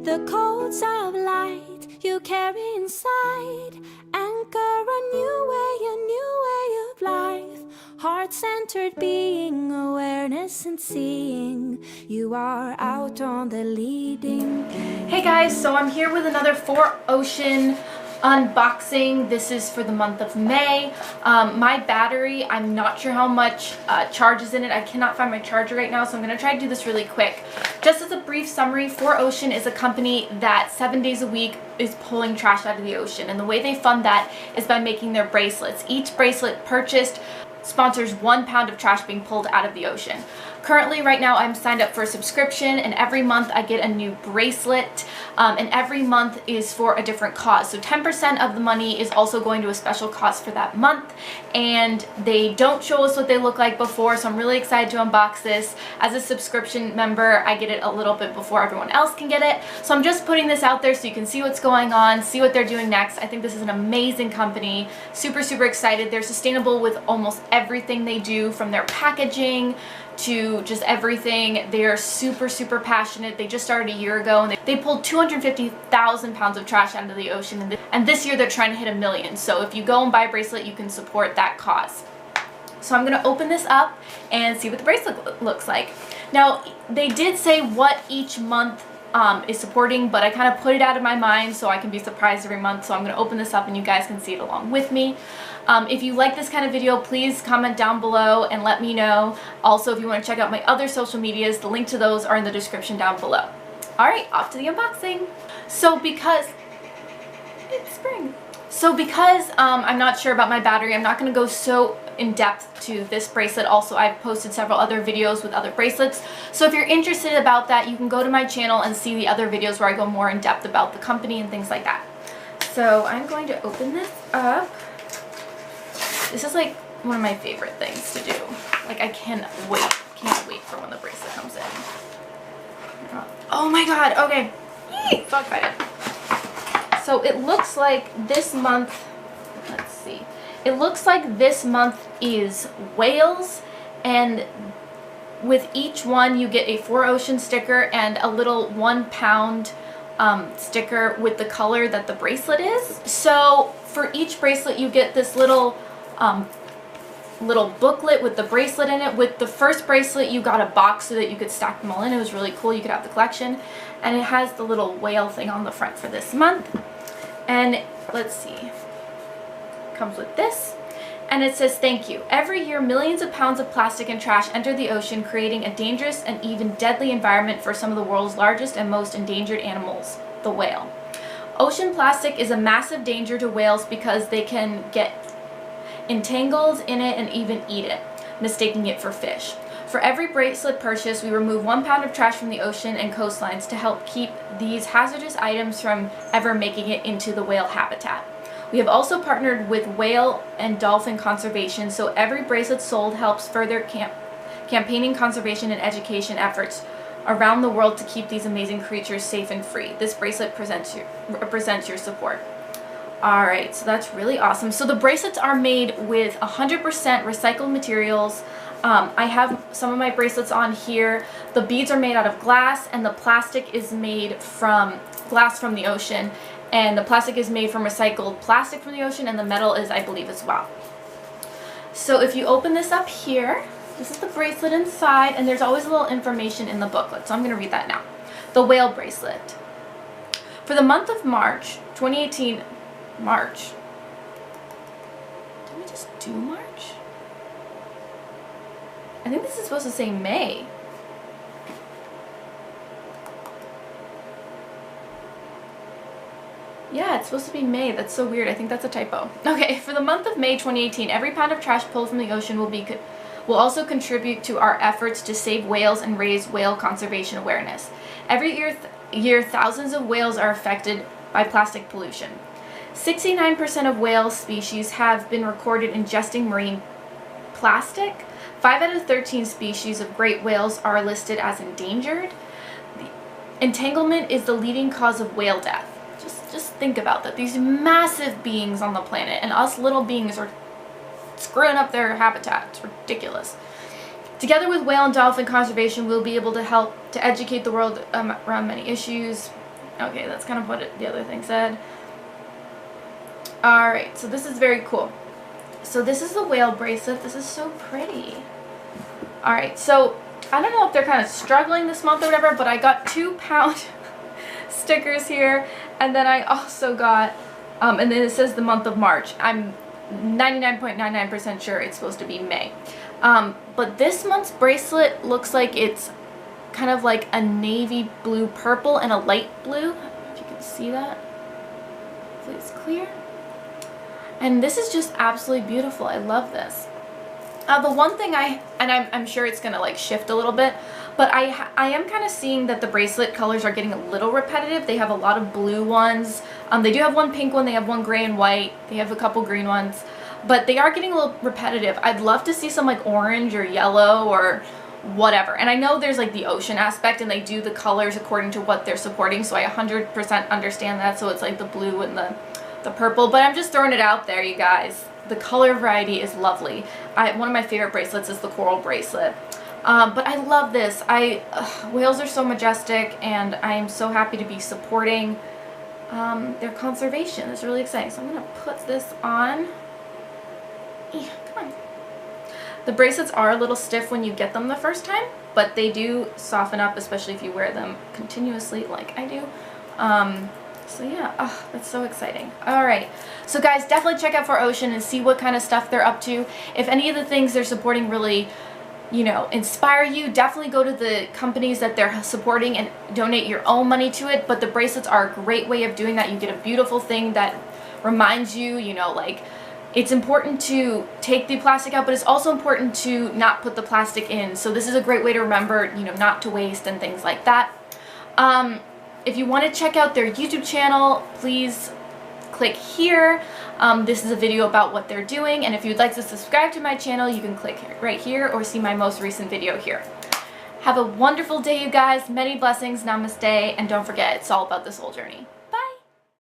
The codes of light you carry inside anchor a new way of life. Heart-centered being, awareness and seeing. You are out on the leading. Hey guys, so I'm here with another 4Ocean unboxing. This is for the month of May. My battery, I'm not sure how much charge is in it. I cannot find my charger right now, so I'm going to try to do this really quick. Just as a brief summary, 4Ocean is a company that 7 days a week is pulling trash out of the ocean, and the way they fund that is by making their bracelets. Each bracelet purchased sponsors 1 pound of trash being pulled out of the ocean. Currently, right now, I'm signed up for a subscription, and every month I get a new bracelet, and every month is for a different cause. So 10% of the money is also going to a special cause for that month, and they don't show us what they look like before, so I'm really excited to unbox this. As a subscription member, I get it a little bit before everyone else can get it. So I'm just putting this out there so you can see what's going on, see what they're doing next. I think this is an amazing company. Super, super excited. They're sustainable with almost everything they do, from their packaging to just everything. They are super, super passionate. They just started a year ago, and they pulled 250,000 pounds of trash out of the ocean, and this year they're trying to hit 1 million. So if you go and buy a bracelet, you can support that cause. So I'm gonna open this up and see what the bracelet looks like. Now, they did say what each month is supporting, but I kind of put it out of my mind so I can be surprised every month. So I'm going to open this up and you guys can see it along with me. If you like this kind of video, please comment down below and let me know. Also, if you want to check out my other social medias, the link to those are in the description down below. Alright, off to the unboxing. So because it's spring. I'm not sure about my battery, I'm not going to go so in depth to this bracelet. Also, I've posted several other videos with other bracelets, so if you're interested about that, you can go to my channel and see the other videos where I go more in depth about the company and things like that. So I'm going to open this up. This is like one of my favorite things to do. Like, I can't wait for when the bracelet comes in. Oh my god, okay. Yee! So excited. So it looks like this month, let's see. It looks like this month is whales, and with each one you get a 4Ocean sticker and a little 1 pound sticker with the color that the bracelet is. So for each bracelet you get this little booklet with the bracelet in it. With the first bracelet you got a box so that you could stack them all in. It was really cool. You could have the collection, and it has the little whale thing on the front for this month. And let's see, comes with this, and it says, "Thank you. Every year millions of pounds of plastic and trash enter the ocean, creating a dangerous and even deadly environment for some of the world's largest and most endangered animals, the whale. Ocean plastic is a massive danger to whales because they can get entangled in it and even eat it, mistaking it for fish. For every bracelet purchase, we remove 1 pound of trash from the ocean and coastlines to help keep these hazardous items from ever making it into the whale habitat. We have also partnered with whale and dolphin conservation, so every bracelet sold helps further campaigning conservation and education efforts around the world to keep these amazing creatures safe and free. This bracelet represents your support." Alright, so that's really awesome. So the bracelets are made with 100% recycled materials. I have some of my bracelets on here. The beads are made out of glass, and the plastic is made from glass from the ocean, and the plastic is made from recycled plastic from the ocean, and the metal is, I believe, as well. So if you open this up here, this is the bracelet inside, and there's always a little information in the booklet, so I'm going to read that now. The whale bracelet. For the month of March 2018, March. Did we just do March? I think this is supposed to say May. Yeah, it's supposed to be May. That's so weird. I think that's a typo. Okay, for the month of May 2018, every pound of trash pulled from the ocean will also contribute to our efforts to save whales and raise whale conservation awareness. Every year, thousands of whales are affected by plastic pollution. 69% of whale species have been recorded ingesting marine plastic. 5 out of 13 species of great whales are listed as endangered. Entanglement is the leading cause of whale death. Just think about that. These massive beings on the planet, and us little beings are screwing up their habitat. It's ridiculous. Together with whale and dolphin conservation, we'll be able to help to educate the world around many issues. Okay, that's kind of what the other thing said. Alright, so this is very cool. So this is the whale bracelet. This is so pretty. Alright, so I don't know if they're kind of struggling this month or whatever, but I got 2-pound stickers here, and then I also got, and then it says the month of March. I'm 99.99% sure it's supposed to be May. But this month's bracelet looks like it's kind of like a navy blue purple and a light blue. I don't know if you can see that. Hopefully it's clear. And this is just absolutely beautiful. I love this. The one thing I'm sure it's gonna like shift a little bit, but I am kind of seeing that the bracelet colors are getting a little repetitive. They have a lot of blue ones. They do have one pink one. They have one gray and white. They have a couple green ones, but they are getting a little repetitive. I'd love to see some like orange or yellow or whatever. And I know there's like the ocean aspect, and they do the colors according to what they're supporting, so I 100% understand that. So it's like the blue and the purple, but I'm just throwing it out there, you guys. The color variety is lovely. One of my favorite bracelets is the coral bracelet. But I love this. Whales are so majestic, and I am so happy to be supporting their conservation. It's really exciting. So I'm going to put this on. Come on. The bracelets are a little stiff when you get them the first time, but they do soften up, especially if you wear them continuously like I do. So yeah, oh, that's so exciting. Alright, so guys, definitely check out 4Ocean and see what kind of stuff they're up to. If any of the things they're supporting really, you know, inspire you, definitely go to the companies that they're supporting and donate your own money to it. But the bracelets are a great way of doing that. You get a beautiful thing that reminds you, you know, like, it's important to take the plastic out, but it's also important to not put the plastic in. So this is a great way to remember, you know, not to waste and things like that. If you want to check out their YouTube channel, please click here. This is a video about what they're doing, and if you'd like to subscribe to my channel, you can click right here or see my most recent video here. Have a wonderful day, you guys. Many blessings. Namaste. And don't forget, it's all about the soul journey.